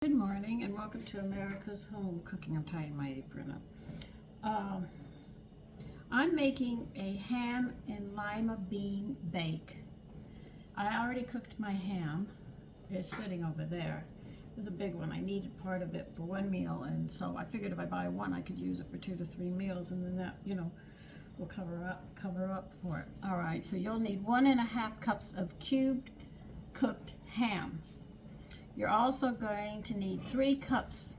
Good morning and welcome to America's Home Cooking. I'm tying my apron up. I'm making a ham and lima bean bake. I already cooked my ham. It's sitting over there. It was a big one. I needed part of it for one meal, and so I figured if I buy one I could use it for 2 to 3 meals, and then that, will cover up for it. All right, so you'll need 1.5 cups of cubed cooked ham. You're also going to need 3 cups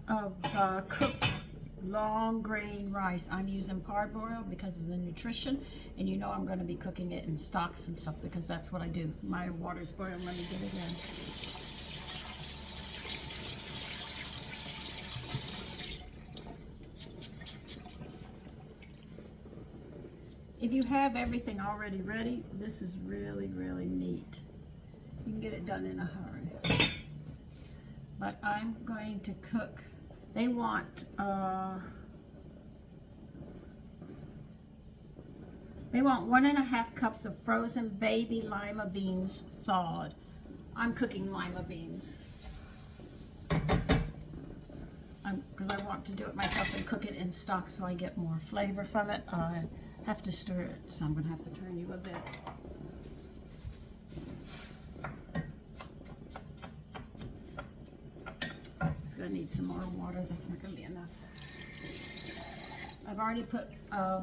of cooked long grain rice. I'm using parboiled because of the nutrition, and you know I'm going to be cooking it in stocks and stuff because that's what I do. My water's boiling. Let me get it in. If you have everything already ready, this is really, really neat. You can get it done in a hurry. But I'm going to cook. They want 1.5 cups of frozen baby lima beans thawed. I'm cooking lima beans because I want to do it myself and cook it in stock so I get more flavor from it. I have to stir it, so I'm going to have to turn you a bit. It's going to need some more water. That's not going to be enough. I've already put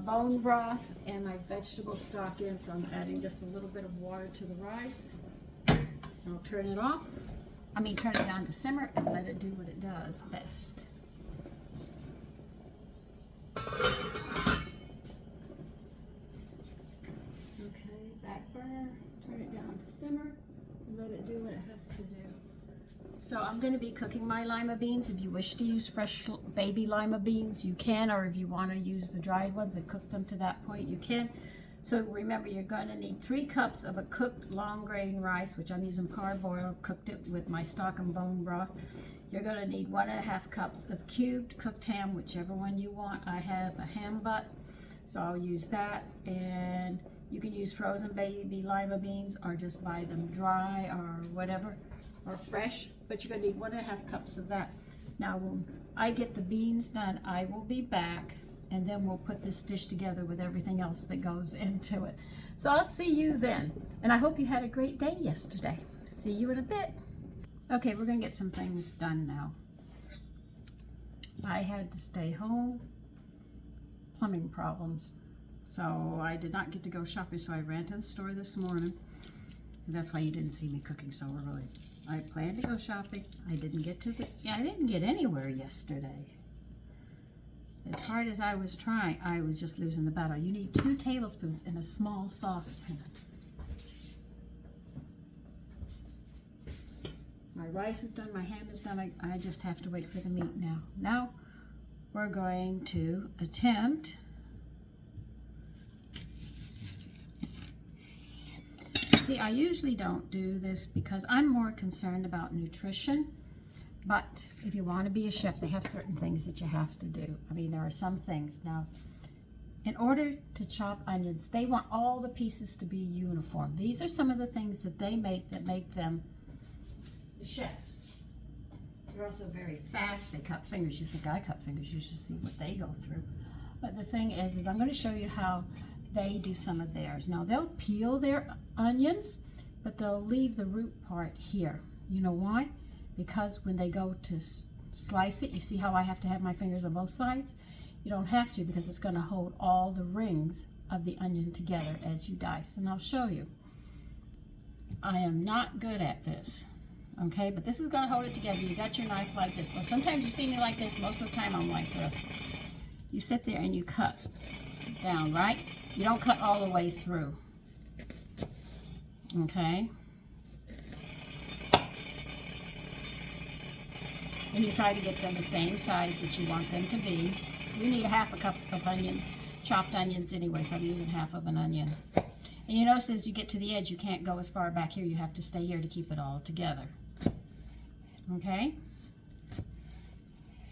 bone broth and my vegetable stock in, so I'm adding just a little bit of water to the rice. I'll turn it off. Turn it down to simmer and let it do what it does best. Turn it down to simmer and let it do what it has to do. So I'm going to be cooking my lima beans. If you wish to use fresh baby lima beans, you can, or if you want to use the dried ones and cook them to that point, you can. So remember, you're going to need 3 cups of a cooked long grain rice, which I'm using parboiled. I've cooked it with my stock and bone broth. You're going to need 1.5 cups of cubed cooked ham, whichever one you want. I have a ham butt, so I'll use that. And you can use frozen baby lima beans or just buy them dry or whatever, or fresh, but you're going to need 1.5 cups of that. Now, when I get the beans done, I will be back, and then we'll put this dish together with everything else that goes into it. So I'll see you then, and I hope you had a great day yesterday. See you in a bit. Okay, we're going to get some things done now. I had to stay home, plumbing problems. So I did not get to go shopping, so I ran to the store this morning. And that's why you didn't see me cooking so early. I planned to go shopping. I didn't get anywhere yesterday. As hard as I was trying, I was just losing the battle. You need 2 tablespoons in a small saucepan. My rice is done, my ham is done. I just have to wait for the meat now. Now we're going to attempt See, I usually don't do this because I'm more concerned about nutrition, but if you want to be a chef, they have certain things that you have to do. There are some things. Now, in order to chop onions, they want all the pieces to be uniform. These are some of the things that they make that make them the chefs. They're also very fast. They cut fingers. You think I cut fingers, you should see what they go through. But the thing is I'm going to show you how they do some of theirs. Now, they'll peel their onions, but they'll leave the root part here. You know why? Because when they go to slice it, you see how I have to have my fingers on both sides? You don't have to, because it's going to hold all the rings of the onion together as you dice, and I'll show you. I am not good at this, okay? But this is going to hold it together. You got your knife like this. Now, sometimes you see me like this. Most of the time I'm like this. You sit there and you cut down, right? You don't cut all the way through, okay? And you try to get them the same size that you want them to be. You need 1/2 cup of chopped onions anyway, so I'm using 1/2 of an onion. And you notice as you get to the edge, you can't go as far back here. You have to stay here to keep it all together, okay?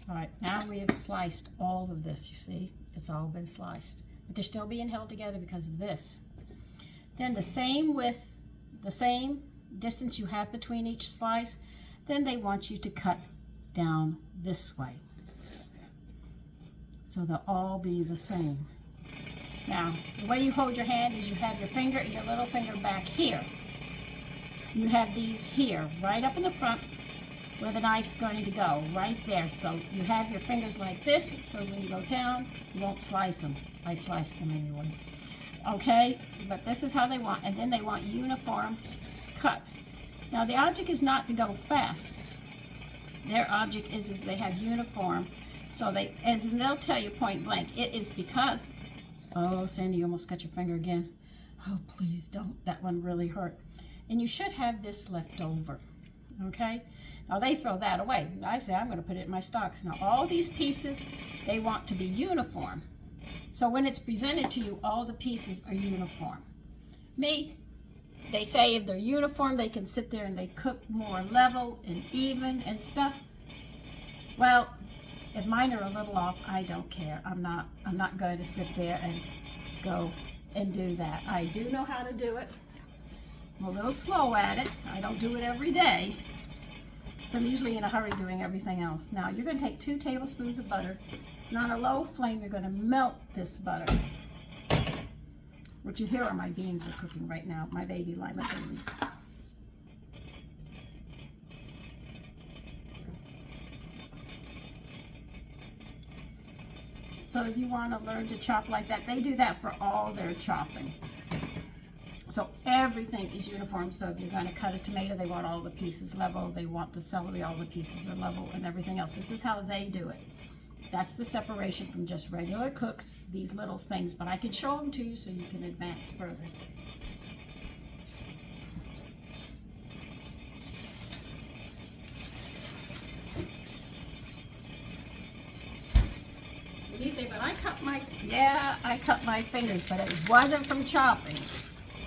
All right, now we have sliced all of this, you see? It's all been sliced. But they're still being held together because of this. then the same width, the same distance you have between each slice, then they want you to cut down this way. So they'll all be the same. Now, the way you hold your hand is you have your finger and your little finger back here. You have these here, right up in the front where the knife's going to go, right there. So you have your fingers like this, so when you go down, you won't slice them. I slice them anyway. Okay, but this is how they want, and then they want uniform cuts. Now the object is not to go fast. Their object is they have uniform. So they'll tell you point blank, it is because, oh Sandy, you almost cut your finger again. Oh please don't, that one really hurt. And you should have this left over, okay? Now they throw that away. I say I'm gonna put it in my stocks. Now all these pieces, they want to be uniform. So when it's presented to you, all the pieces are uniform. They say if they're uniform, they can sit there and they cook more level and even and stuff. Well, if mine are a little off, I don't care. I'm not going to sit there and go and do that. I do know how to do it. I'm a little slow at it. I don't do it every day. So I'm usually in a hurry doing everything else. Now you're going to take 2 tablespoons of butter, and on a low flame you're going to melt this butter. What you hear are my beans are cooking right now, my baby Lima beans. So if you want to learn to chop like that, they do that for all their chopping. So everything is uniform. So if you're going to cut a tomato, they want all the pieces level. They want the celery, all the pieces are level, and everything else. This is how they do it. That's the separation from just regular cooks, these little things. But I can show them to you so you can advance further. You say, but I cut my fingers, but it wasn't from chopping.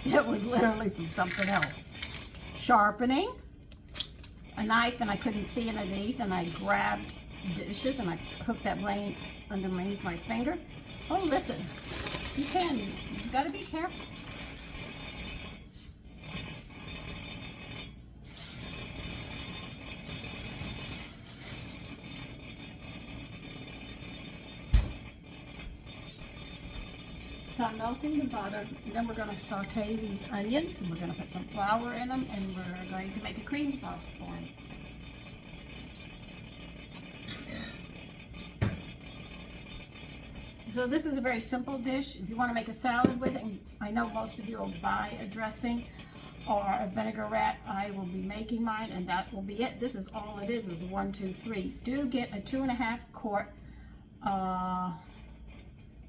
It was literally from something else. Sharpening a knife, and I couldn't see it underneath, and I grabbed dishes and I hooked that blade underneath my finger. Oh, listen, you've got to be careful. So I'm melting the butter, and then we're going to saute these onions, and we're going to put some flour in them, and we're going to make a cream sauce for them. So this is a very simple dish. If you want to make a salad with it, and I know most of you will buy a dressing or a vinaigrette, I will be making mine, and that will be it. This is all it is 1, 2, 3. Do get a 2.5 quart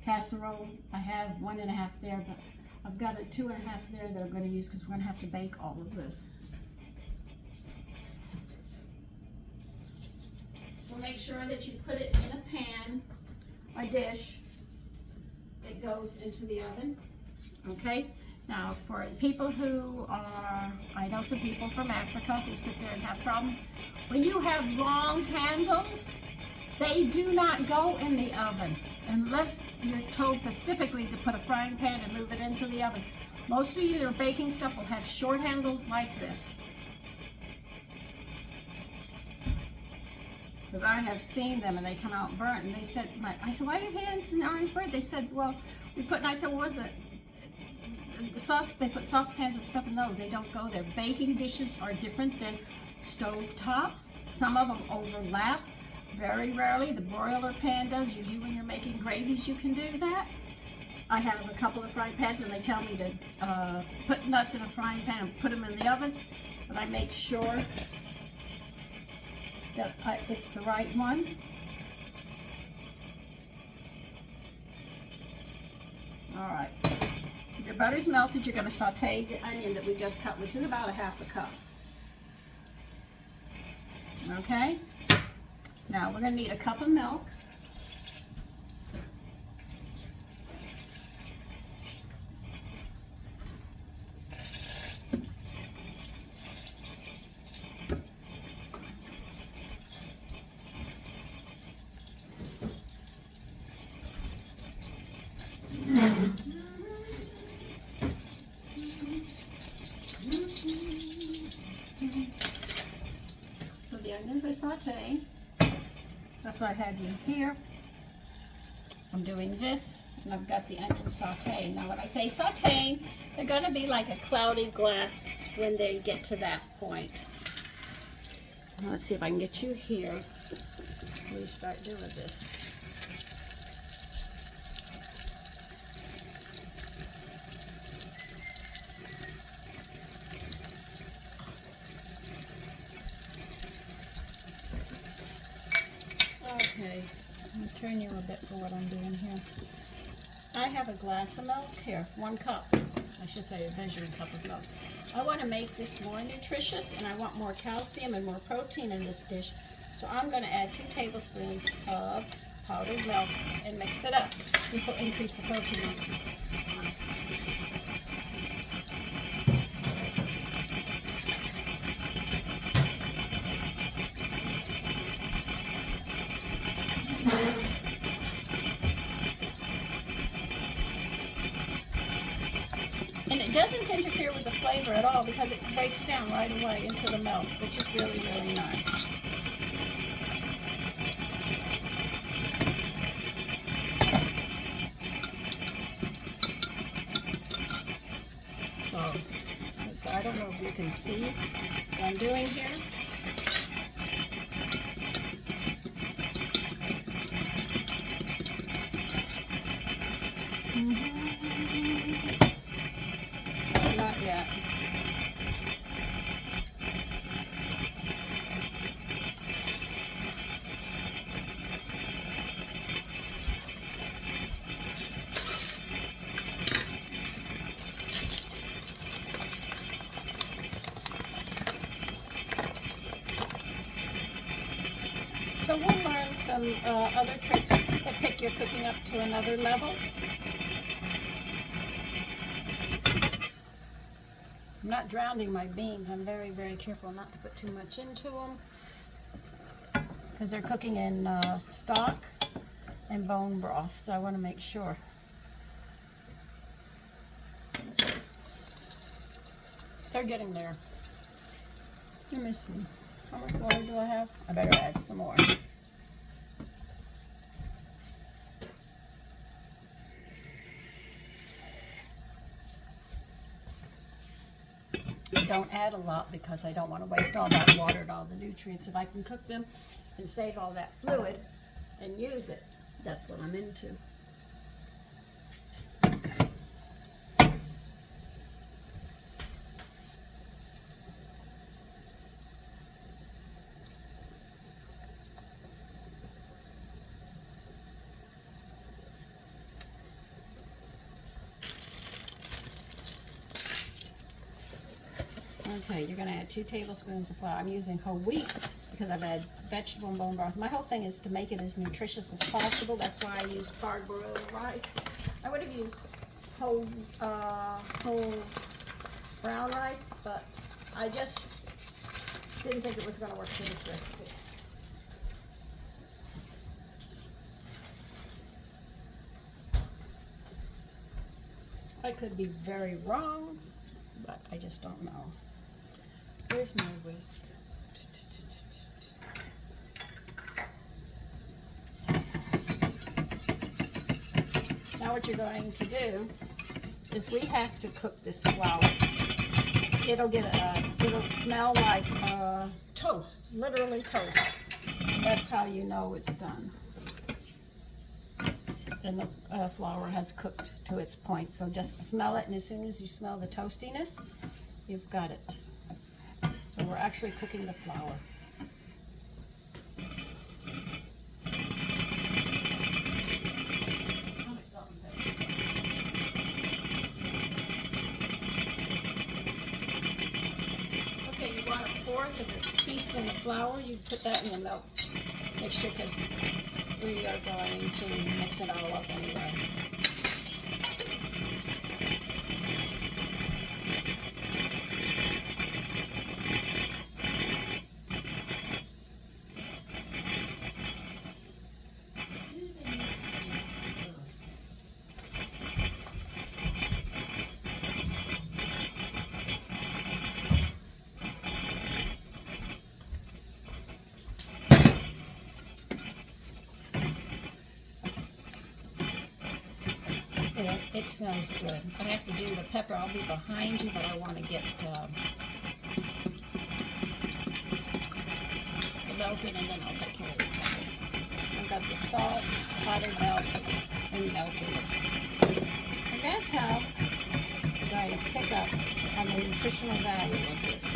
casserole. I have 1.5 there, but I've got a 2.5 there that I'm going to use because we're going to have to bake all of this. So make sure that you put it in a pan, a dish. It goes into the oven. Okay, now for people who are, I know some people from Africa who sit there and have problems. When you have long handles, they do not go in the oven unless you're told specifically to put a frying pan and move it into the oven. Most of your baking stuff will have short handles like this. Because I have seen them and they come out burnt, and they said, I said, why are your hands in orange burnt? They said, well, and I said, what was it? The sauce, they put saucepans and stuff, and no, they don't go there. Baking dishes are different than stove tops. Some of them overlap. Very rarely, the broiler pan does. Usually when you're making gravies, you can do that. I have a couple of frying pans when they tell me to put nuts in a frying pan and put them in the oven, but I make sure that it's the right one. All right. If your butter's melted, you're going to saute the onion that we just cut, which is about 1/2 cup. Okay? Now we're going to need a cup of milk. onions I saute. That's why I had you here. I'm doing this, and I've got the onions sauteed. Now when I say sauteed, they're going to be like a cloudy glass when they get to that point. Now, let's see if I can get you here. Let me start doing this. Okay, I'm going to turn you a bit for what I'm doing here. I have a glass of milk here, 1 cup. I should say a measuring cup of milk. I want to make this more nutritious, and I want more calcium and more protein in this dish. So I'm going to add 2 tablespoons of powdered milk and mix it up. This will increase the protein. And it doesn't interfere with the flavor at all because it breaks down right away into the milk, which is really, really nice. So I don't know if you can see what I'm doing here. Not yet. So we'll learn some other tricks that pick your cooking up to another level. I'm not drowning my beans. I'm very, very careful not to put too much into them because they're cooking in stock and bone broth, so I want to make sure. They're getting there. Let me see. How much water do I have? I better add some more. I don't add a lot because I don't want to waste all that water and all the nutrients. If I can cook them and save all that fluid and use it, that's what I'm into. Okay, you're going to add 2 tablespoons of flour. I'm using whole wheat because I've had vegetable and bone broth. My whole thing is to make it as nutritious as possible. That's why I used parboiled rice. I would have used whole brown rice, but I just didn't think it was going to work for this recipe. I could be very wrong, but I just don't know. Where's my whisk? Now what you're going to do is we have to cook this flour. It'll smell like toast, literally toast. That's how you know it's done. And the flour has cooked to its point. So just smell it, and as soon as you smell the toastiness, you've got it. So we're actually cooking the flour. Okay, you want 1/4 of a teaspoon of flour. You put that in the milk mixture because we are going to mix it all up anyway. It smells good. I have to do the pepper. I'll be behind you, but I want to get the melted, and then I'll take care of the pepper. I've got the salt, powdered milk, and melted this. And that's how you're going to pick up on the nutritional value of this.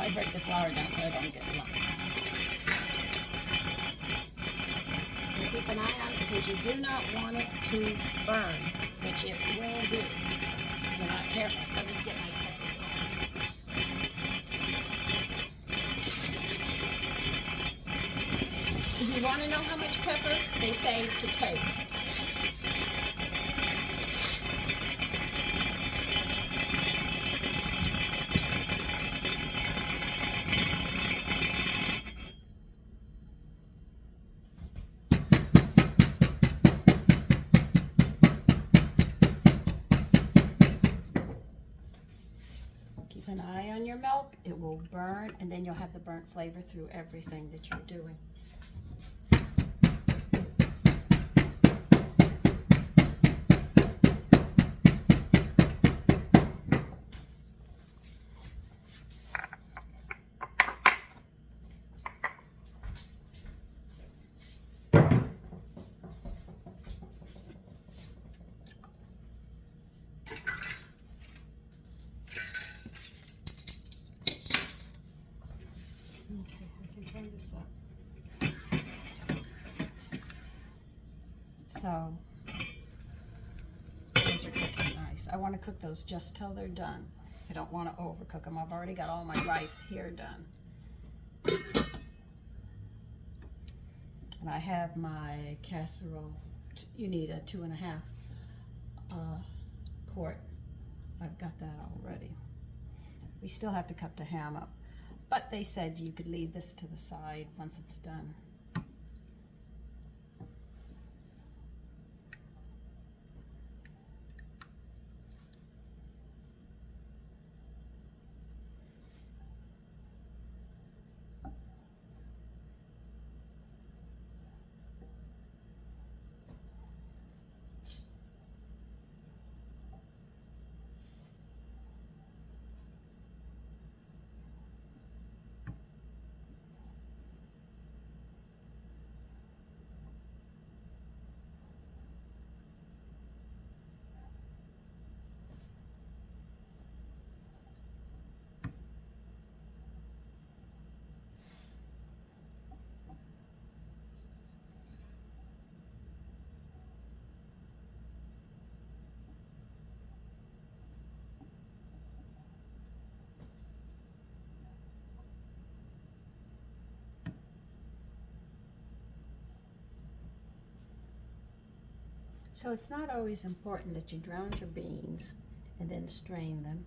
I break the flour down so I don't get lumps. And keep an eye on it because you do not want it to burn, which it will do. If you're not careful. Let me get my peppers on. If you want to know how much pepper, they say to taste. Keep an eye on your milk. It will burn, and then you'll have the burnt flavor through everything that you're doing. Okay, I can turn this up. So, those are cooking nice. I want to cook those just till they're done. I don't want to overcook them. I've already got all my rice here done. And I have my casserole. You need a 2.5 quart. I've got that already. We still have to cut the ham up. But they said you could leave this to the side once it's done. So it's not always important that you drown your beans and then strain them,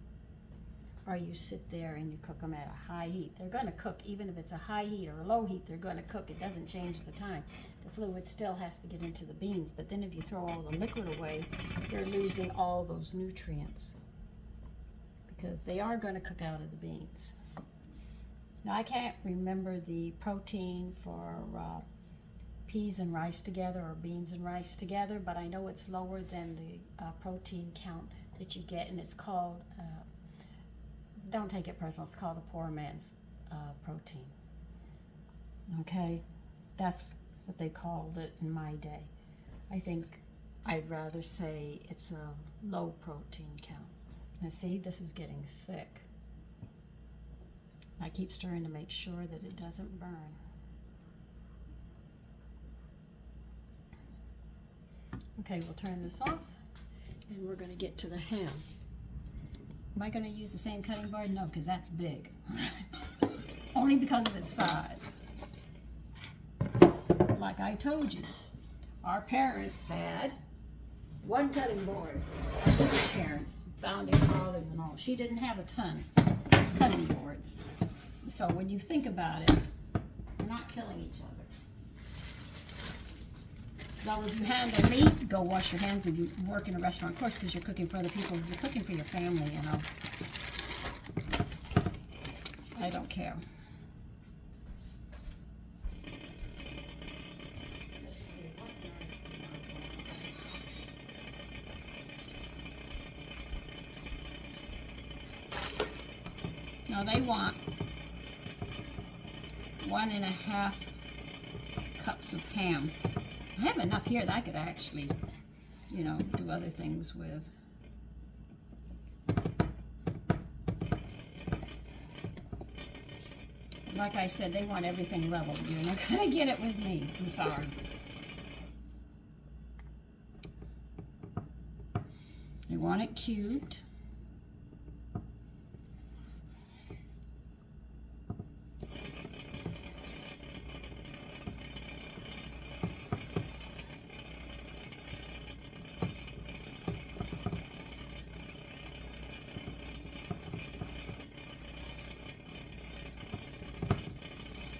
or you sit there and you cook them at a high heat. They're going to cook, even if it's a high heat or a low heat, they're going to cook. It doesn't change the time. The fluid still has to get into the beans, but then if you throw all the liquid away, you're losing all those nutrients because they are going to cook out of the beans. Now I can't remember the protein for peas and rice together or beans and rice together, but I know it's lower than the protein count that you get, and it's called, don't take it personal, it's called a poor man's protein. Okay, that's what they called it in my day. I think I'd rather say it's a low protein count. Now see, this is getting thick. I keep stirring to make sure that it doesn't burn. Okay, we'll turn this off and we're going to get to the ham. Am I going to use the same cutting board? No, because that's big. Only because of its size. Like I told you, our parents had one cutting board. Our parents, founding fathers and all. She didn't have a ton of cutting boards. So when you think about it, we're not killing each other. Now, if you handle meat, go wash your hands if you work in a restaurant, of course, because you're cooking for other people. If you're cooking for your family, you know, I don't care. Now they want 1.5 cups of ham. I have enough here that I could actually, you know, do other things with. Like I said, they want everything level. You're not gonna get it with me. I'm sorry. They want it cubed.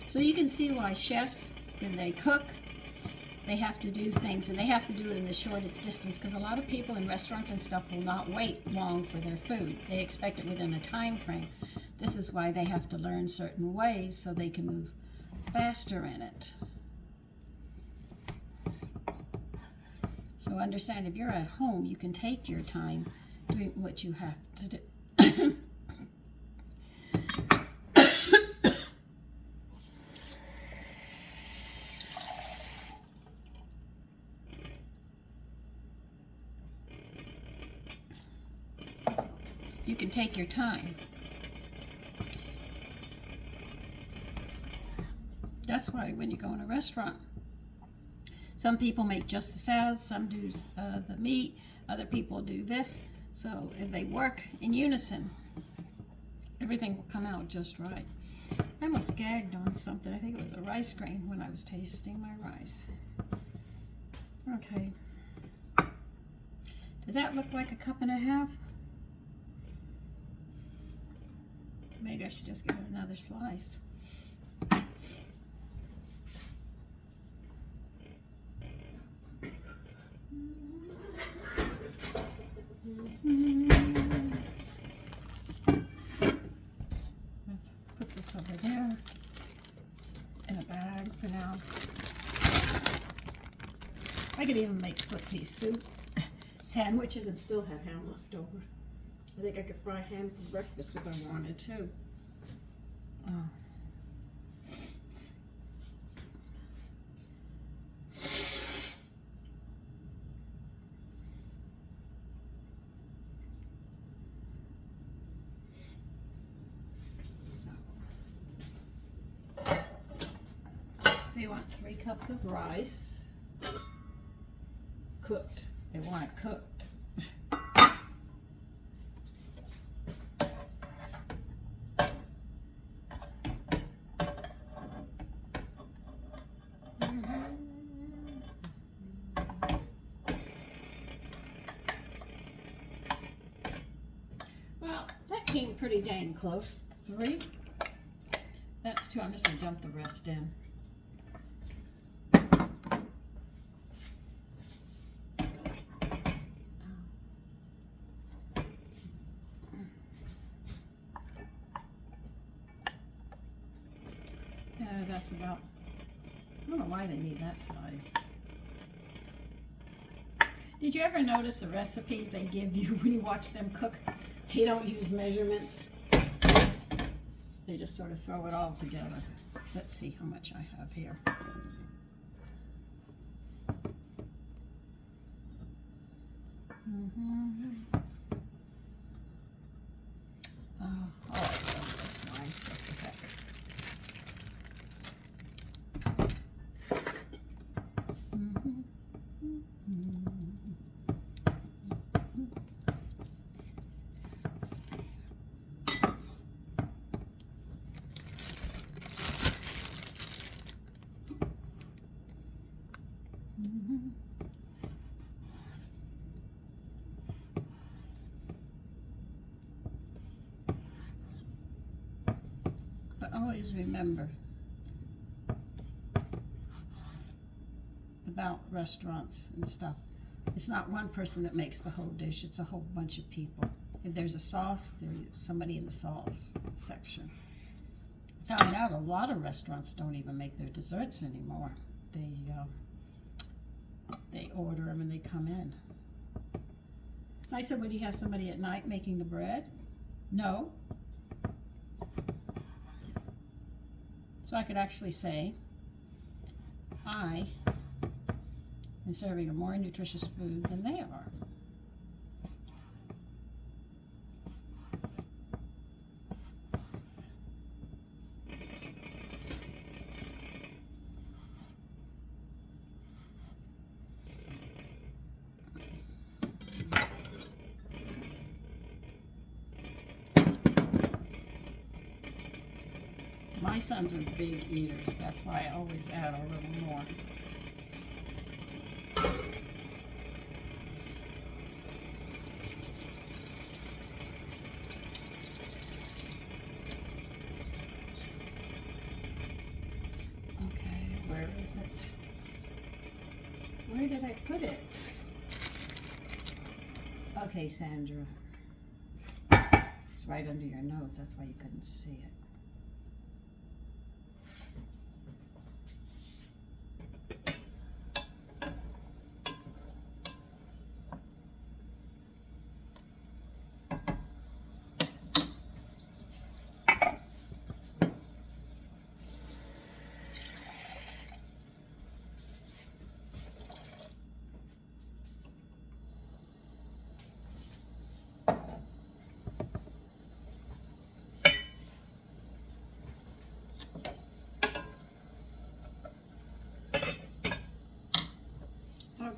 So you can see why chefs, when they cook, they have to do things, and they have to do it in the shortest distance, because a lot of people in restaurants and stuff will not wait long for their food. They expect it within a time frame. This is why they have to learn certain ways so they can move faster in it. So understand, if you're at home, you can take your time doing what you have to do. You can take your time. That's why when you go in a restaurant, some people make just the salad, some do the meat, other people do this. So if they work in unison, everything will come out just right. I almost gagged on something. I think it was a rice grain when I was tasting my rice. Okay. Does that look like 1.5 cups? Maybe I should just give it another slice. Let's put this over there in a bag for now. I could even make split pea soup sandwiches and still have ham left over. I think I could fry ham for breakfast if I wanted to. Oh. So, they want 3 cups of rice cooked. They want it cooked. Well, that came pretty dang close. 3. That's 2. I'm just going to dump the rest in. That's about, I don't know why they need that size. Did you ever notice the recipes they give you when you watch them cook? They don't use measurements. They just sort of throw it all together. Let's see how much I have here. Oh, that's nice. What the heck? But oh, always remember about restaurants and stuff. It's not one person that makes the whole dish, it's a whole bunch of people. If there's a sauce, there's somebody in the sauce section. I found out a lot of restaurants don't even make their desserts anymore. They order them and they come in. I said, would you have somebody at night making the bread? No. So I could actually say, I am serving a more nutritious food than they are. My sons are big eaters, that's why I always add a little more. Okay, where is it? Where did I put it? Okay, Sandra. It's right under your nose, that's why you couldn't see it.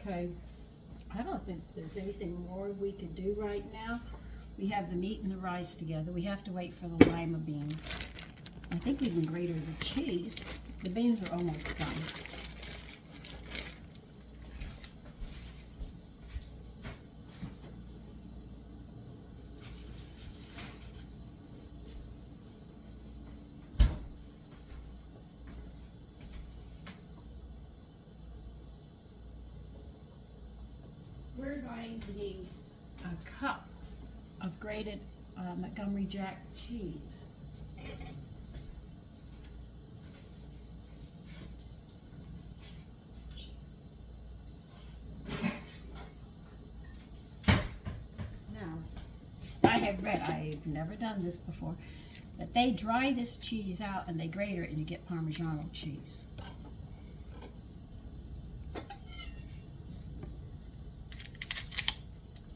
Okay, I don't think there's anything more we could do right now. We have the meat and the rice together. We have to wait for the lima beans. I think we can grate the cheese. The beans are almost done. We're going to need a cup of grated Montgomery Jack cheese. Now, I had read, I've never done this before, that they dry this cheese out and they grate it and you get Parmigiano cheese.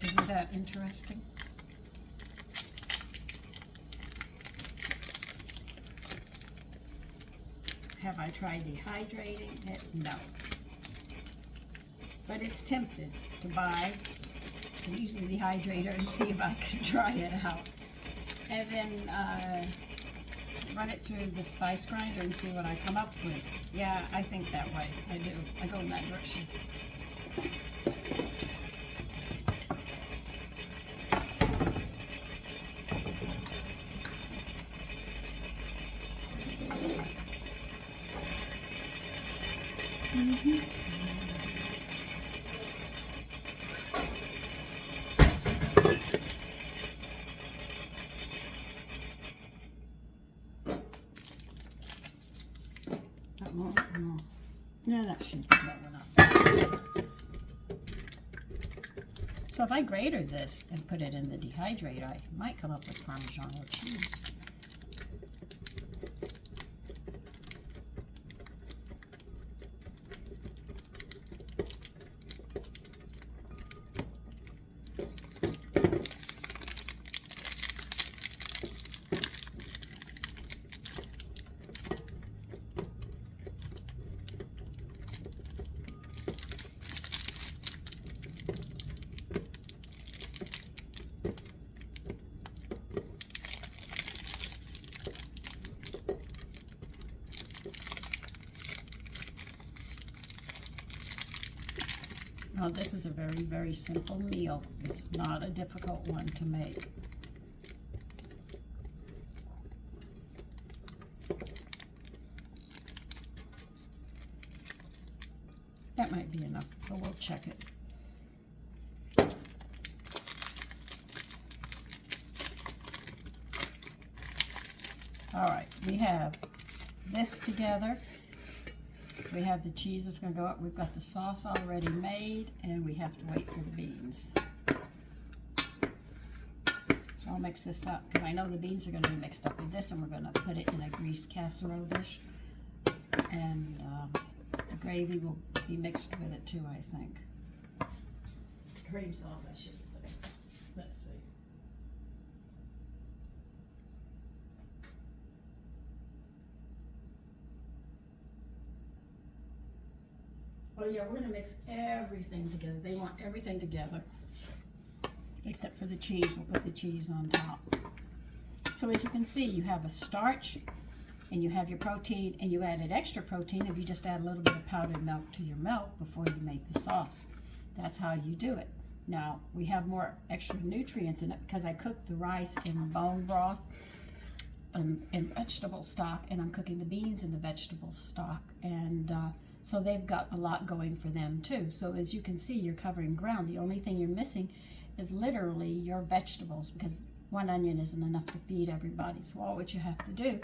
Isn't that interesting? Have I tried dehydrating it? No. But it's tempted to buy, to use the dehydrator and see if I can dry it out. And then run it through the spice grinder and see what I come up with. Yeah, I think that way. I do. I go in that direction. No, that should be low enough. So if I grated this and put it in the dehydrator, I might come up with Parmigiano cheese. Now this is a very, very simple meal. It's not a difficult one to make. that might be enough, but we'll check it. All right, we have this together. We have the cheese that's going to go up. We've got the sauce already made, and we have to wait for the beans. So I'll mix this up, because I know the beans are going to be mixed up with this, and we're going to put it in a greased casserole dish. And the gravy will be mixed with it too, I think. Cream sauce, I should say. Let's see. Oh yeah, we're gonna mix everything together. They want everything together. Except for the cheese, we'll put the cheese on top. So as you can see, you have a starch, and you have your protein, and you added extra protein if you just add a little bit of powdered milk to your milk before you make the sauce. That's how you do it. Now, we have more extra nutrients in it because I cooked the rice in bone broth and vegetable stock, and I'm cooking the beans in the vegetable stock. And so they've got a lot going for them too. So as you can see, you're covering ground. The only thing you're missing is literally your vegetables, because one onion isn't enough to feed everybody. So all what you have to do,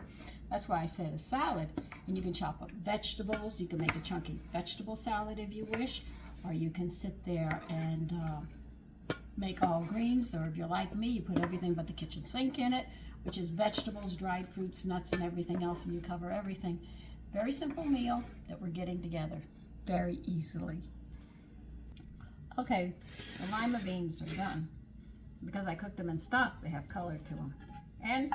that's why I said a salad, and you can chop up vegetables. You can make a chunky vegetable salad if you wish, or you can sit there and make all greens, or if you're like me, you put everything but the kitchen sink in it, which is vegetables, dried fruits, nuts, and everything else, and you cover everything. Very simple meal that we're getting together very easily. Okay, the lima beans are done. Because I cooked them in stock, they have color to them. And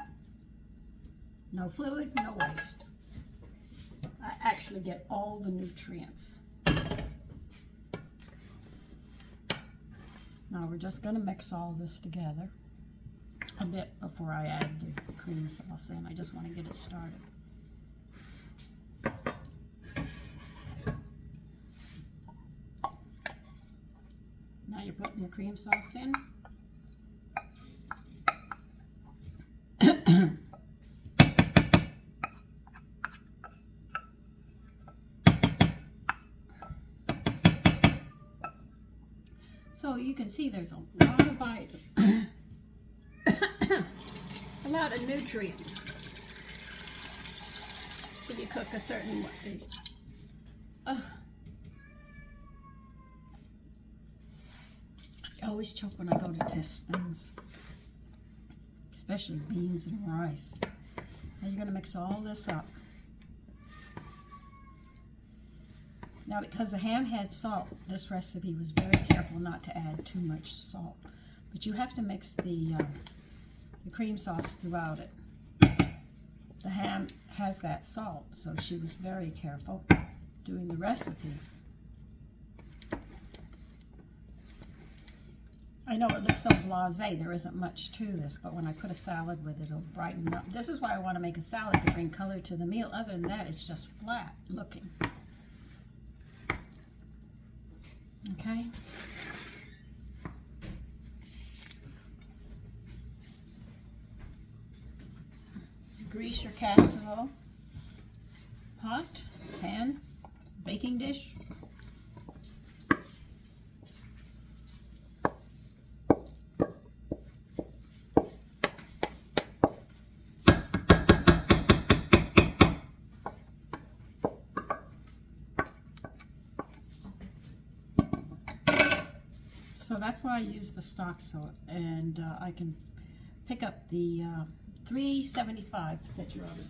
no fluid, no waste. I actually get all the nutrients. Now we're just going to mix all this together a bit before I add the cream sauce in. I just want to get it started. Now you're putting your cream sauce in. So you can see there's a lot of a lot of nutrients if you cook a certain way. I always choke when I go to test things, especially beans and rice. Now you're going to mix all this up. Now, because the ham had salt, this recipe was very careful not to add too much salt. But you have to mix the cream sauce throughout it. The ham has that salt, so she was very careful doing the recipe. I know it looks so blasé, there isn't much to this, but when I put a salad with it, it'll brighten up. This is why I want to make a salad, to bring color to the meal. Other than that, it's just flat looking. Okay. Grease your casserole, pot, pan, baking dish. So that's why I use the stock salt, and I can pick up the 375 set your oven.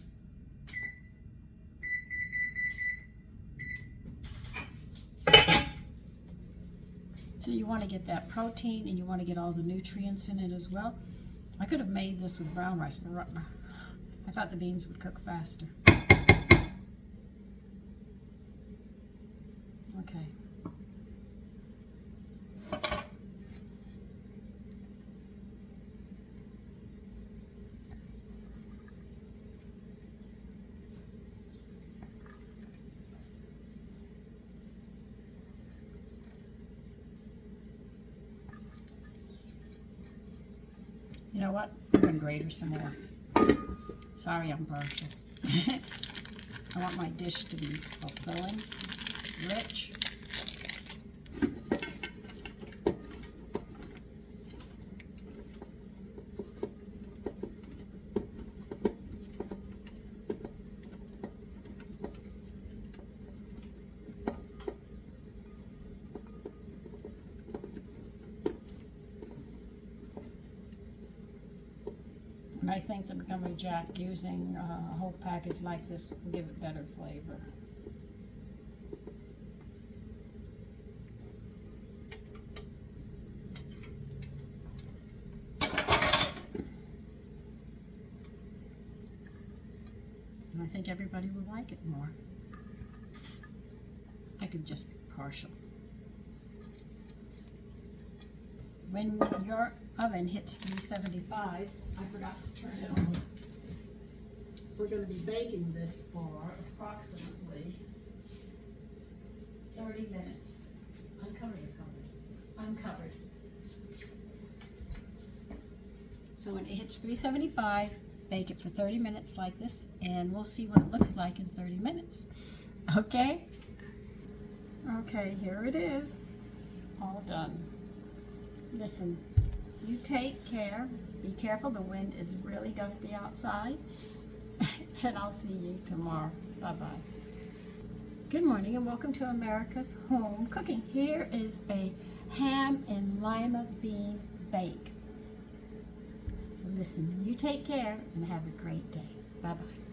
So you want to get that protein, and you want to get all the nutrients in it as well. I could have made this with brown rice, but I thought the beans would cook faster. Okay. You know what? I'm going to grate her some more. Sorry, I'm partial. I want my dish to be fulfilling, rich. And I think the Montgomery Jack using a whole package like this will give it better flavor. And I think everybody will like it more. I could just be partial. When your oven hits 375, I forgot to turn it on. We're going to be baking this for approximately 30 minutes. Uncovered or covered? Uncovered. So when it hits 375, bake it for 30 minutes like this, and we'll see what it looks like in 30 minutes. Okay? Okay, here it is. All done. Listen, you take care. Be careful, the wind is really gusty outside. And I'll see you tomorrow. Bye-bye. Good morning and welcome to America's Home Cooking. Here is a ham and lima bean bake. So listen, you take care and have a great day. Bye-bye.